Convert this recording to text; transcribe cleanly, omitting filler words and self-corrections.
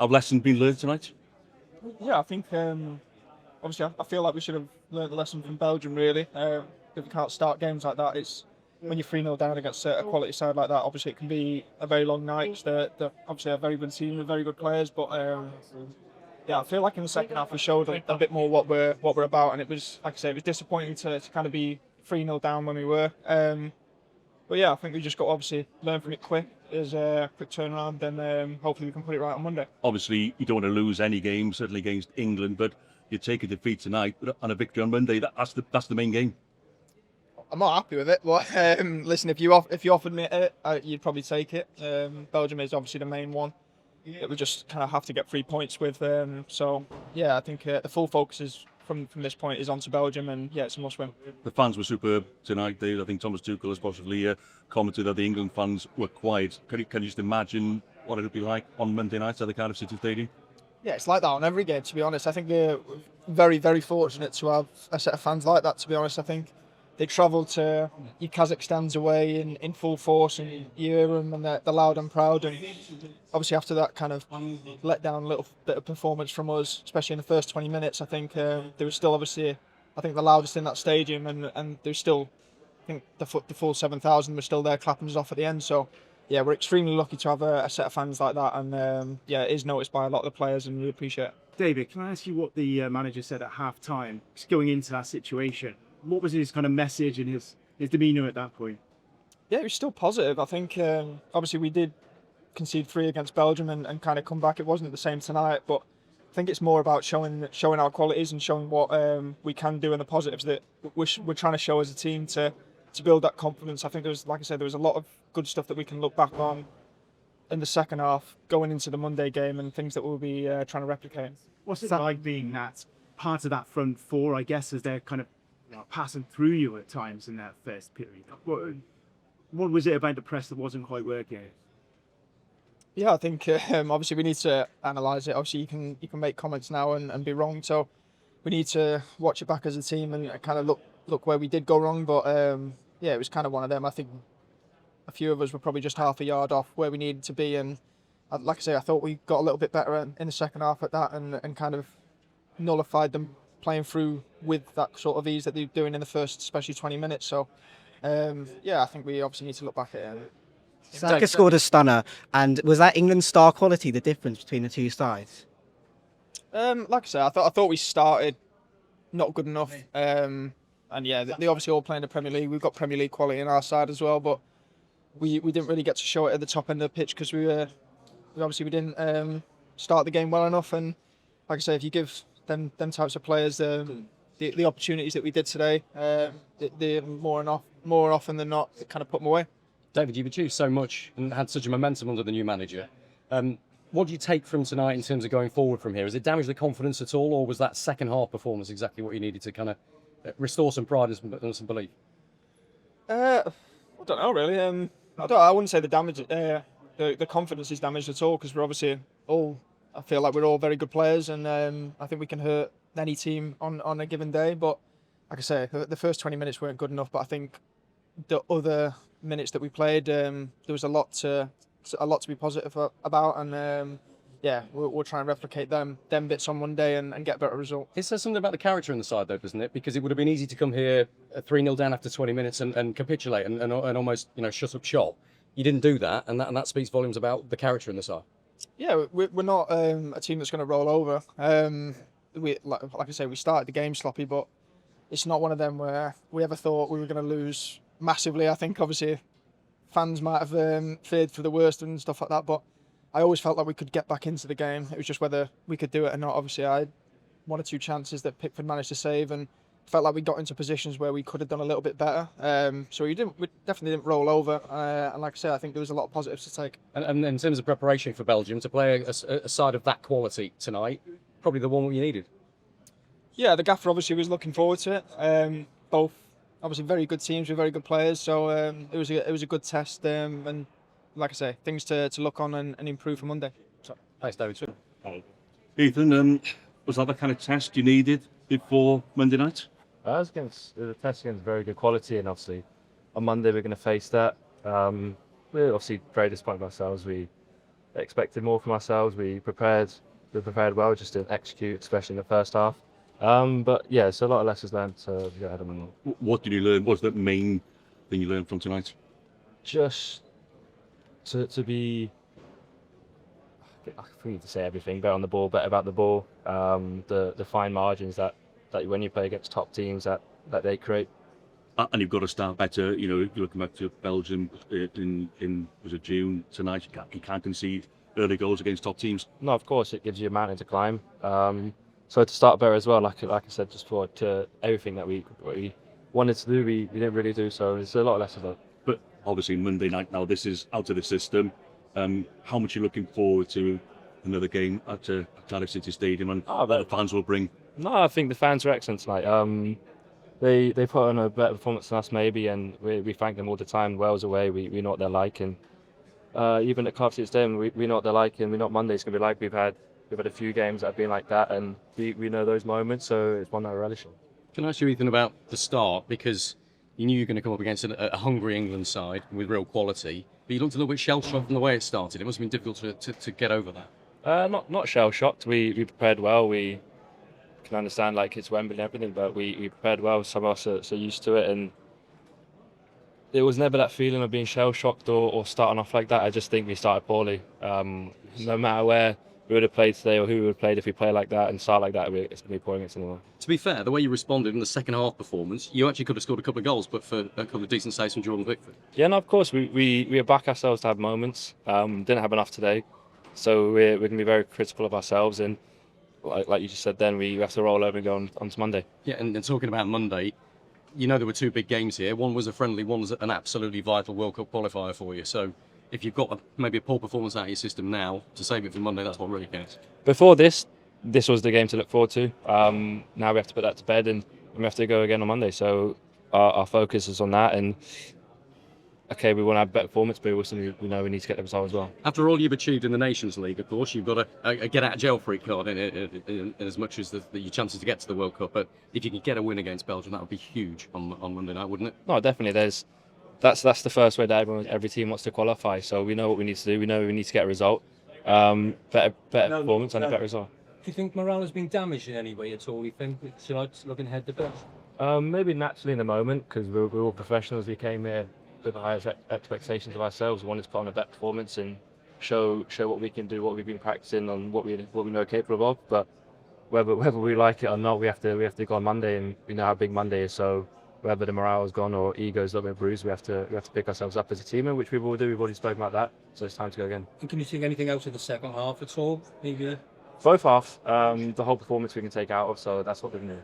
have lessons been learned tonight? Yeah, I think obviously I feel like we should have learned the lesson from Belgium really. If you can't start games like that, it's when you're 3-0 down against a quality side like that, obviously it can be a very long night. They're obviously a very good team with very good players, but yeah, I feel like in the second half we showed a bit more what we're about, and it was, like I say, it was disappointing to kind of be 3-0 down when we were. But yeah, I think we just got to obviously learn from it quick. There's a quick turnaround, and hopefully we can put it right on Monday. Obviously, you don't want to lose any game, certainly against England, but you take a defeat tonight and a victory on Monday. That's the main game. I'm not happy with it, but listen, if you offered me it, you'd probably take it. Belgium is obviously the main one that we just kind of have to get 3 points with. So yeah, I think the full focus is from this point is onto Belgium, and yeah, it's a must win. The fans were superb tonight, Dave. I think Thomas Tuchel has possibly commented that the England fans were quiet. Can you just imagine what it would be like on Monday night at the Cardiff City Stadium? Yeah, it's like that on every game, to be honest. I think we're very, very fortunate to have a set of fans like that, to be honest. I think they travel to Kazakhstan's away in full force, and you hear them and they're loud and proud. And obviously after that kind of let down little bit of performance from us, especially in the first 20 minutes, I think there was still obviously, I think the loudest in that stadium, and there's still, I think the full 7,000 were still there clapping us off at the end. So yeah, we're extremely lucky to have a set of fans like that, and yeah, it is noticed by a lot of the players, and we appreciate it. David, can I ask you what the manager said at half-time, just going into that situation? What was his kind of message and his demeanour at that point? Yeah, he was still positive. I think obviously we did concede 3 against Belgium and kind of come back. It wasn't the same tonight, but I think it's more about showing our qualities and showing what we can do and the positives that we're trying to show as a team to build that confidence. I think there was, like I said, there was a lot of good stuff that we can look back on in the second half going into the Monday game, and things that we'll be trying to replicate. What's it like being that part of that front four, I guess, as they're kind of passing through you at times in that first period? What was it about the press that wasn't quite working? Yeah, I think obviously we need to analyse it. Obviously you can make comments now and be wrong, so we need to watch it back as a team and kind of look where we did go wrong. But yeah, it was kind of one of them. I think a few of us were probably just half a yard off where we needed to be, and like I say, I thought we got a little bit better in the second half at that, and kind of nullified them playing through with that sort of ease that they're doing in the first, especially 20 minutes. So yeah, I think we obviously need to look back at it. Saka scored a stunner, and was that England's star quality the difference between the two sides? Like I say, I thought we started not good enough, and yeah, they obviously all play in the Premier League. We've got Premier League quality in our side as well, but we didn't really get to show it at the top end of the pitch because we didn't start the game well enough. And like I say, if you give them types of players the opportunities that we did today, they more often than not kind of put them away. David, you've achieved so much and had such a momentum under the new manager. What do you take from tonight in terms of going forward from here? Has it damaged the confidence at all, or was that second half performance exactly what you needed to kind of restore some pride and some belief? I don't know really. I wouldn't say the confidence is damaged at all, because we're obviously all, I feel like we're all very good players, and I think we can hurt any team on a given day. But like I say, the first 20 minutes weren't good enough. But I think the other minutes that we played, there was a lot to be positive about, and yeah, we'll try and replicate them bits on Monday and get a better result. It says something about the character in the side, though, doesn't it? Because it would have been easy to come here 3-0 down after 20 minutes and capitulate and almost shut up shop. You didn't do that, and that speaks volumes about the character in the side. Yeah, we're not a team that's going to roll over. Like I say, we started the game sloppy, but it's not one of them where we ever thought we were going to lose massively. I think obviously fans might have feared for the worst and stuff like that, but I always felt like we could get back into the game. It was just whether we could do it or not. Obviously, I had 1 or 2 chances that Pickford managed to save, and felt like we got into positions where we could have done a little bit better. So we definitely didn't roll over. And like I said, I think there was a lot of positives to take. And in terms of preparation for Belgium, to play a side of that quality tonight, probably the one you needed. Yeah, the gaffer obviously was looking forward to it. Both obviously very good teams with very good players, so it was a good test. And like I say, things to look on and improve for Monday. So, thanks, David. Ethan, was that the kind of test you needed before Monday night? It was a test against very good quality, and obviously on Monday we're going to face that. We're obviously very disappointed with ourselves. We expected more from ourselves. We prepared well, just didn't execute, especially in the first half. But yeah, it's a lot of lessons learned to go ahead and What did you learn? What's the main thing you learned from tonight? just to be. I think to say everything better on the ball, better about the ball. The fine margins that when you play against top teams that they create. And you've got to start better. You know, if you're looking back to Belgium in was it June tonight, you can't concede early goals against top teams. No, of course it gives you a mountain to climb. So to start better as well, like I said just before, to everything that we wanted to do, we didn't really do. So there's a lot of lessons learned. But obviously Monday night now, this is out of the system. How much are you looking forward to another game at Cardiff City Stadium and what the fans will bring? No, I think the fans are excellent tonight. They put on a better performance than us maybe, and we thank them all the time. Wales away, we know what they're like, and even at Cardiff City Stadium, we know what they're like, and we know what Monday's going to be like. We've had a few games that have been like that, and we know those moments, so it's one that we're relishing. Can I ask you, Ethan, about the start? Because you knew you were going to come up against a hungry England side with real quality, but you looked a little bit shell-shocked from the way it started. It must have been difficult to get over that. Not shell-shocked. We prepared well. We can understand like it's Wembley and everything, but we prepared well. Some of us are so used to it, and there was never that feeling of being shell-shocked or starting off like that. I just think we started poorly. No matter where we would have played today or who we would have played, if we play like that and start like that, it's going to be poor against anyone. To be fair, the way you responded in the second half performance, you actually could have scored a couple of goals, but for a couple of decent saves from Jordan Pickford. Yeah, no, of course, we back ourselves to have moments. Didn't have enough today, so we're going to be very critical of ourselves. And like you just said, then we have to roll over and go on to Monday. Yeah, and talking about Monday, you know there were two big games here. One was a friendly, one was an absolutely vital World Cup qualifier for you. So if you've got maybe a poor performance out of your system now, to save it for Monday, that's what really counts. Before this was the game to look forward to. Now we have to put that to bed, and we have to go again on Monday. So our focus is on that. And okay, we want to have a better performance, but we also we need to get the result as well. After all you've achieved in the Nations League, of course, you've got a get out of jail free card in as much as your chances to get to the World Cup. But if you could get a win against Belgium, that would be huge on Monday night, wouldn't it? No, definitely. That's the first way that every team wants to qualify. So we know what we need to do. We know we need to get a result, better performance and a better result. Do you think morale has been damaged in any way at all? You think tonight's looking ahead to best? Maybe naturally in the moment, because we're all professionals. We came here with the highest expectations of ourselves. We wanted to put on a better performance and show what we can do, what we've been practicing, and what we know we're capable of. But whether we like it or not, we have to go on Monday, and we know how big Monday is. So whether the morale is gone or ego's a little bit bruised, we have to pick ourselves up as a team, which we will do. We've already spoken about that, so it's time to go again. And can you take anything out of the second half at all? Maybe. Both half, the whole performance we can take out of, so that's what we're going to do.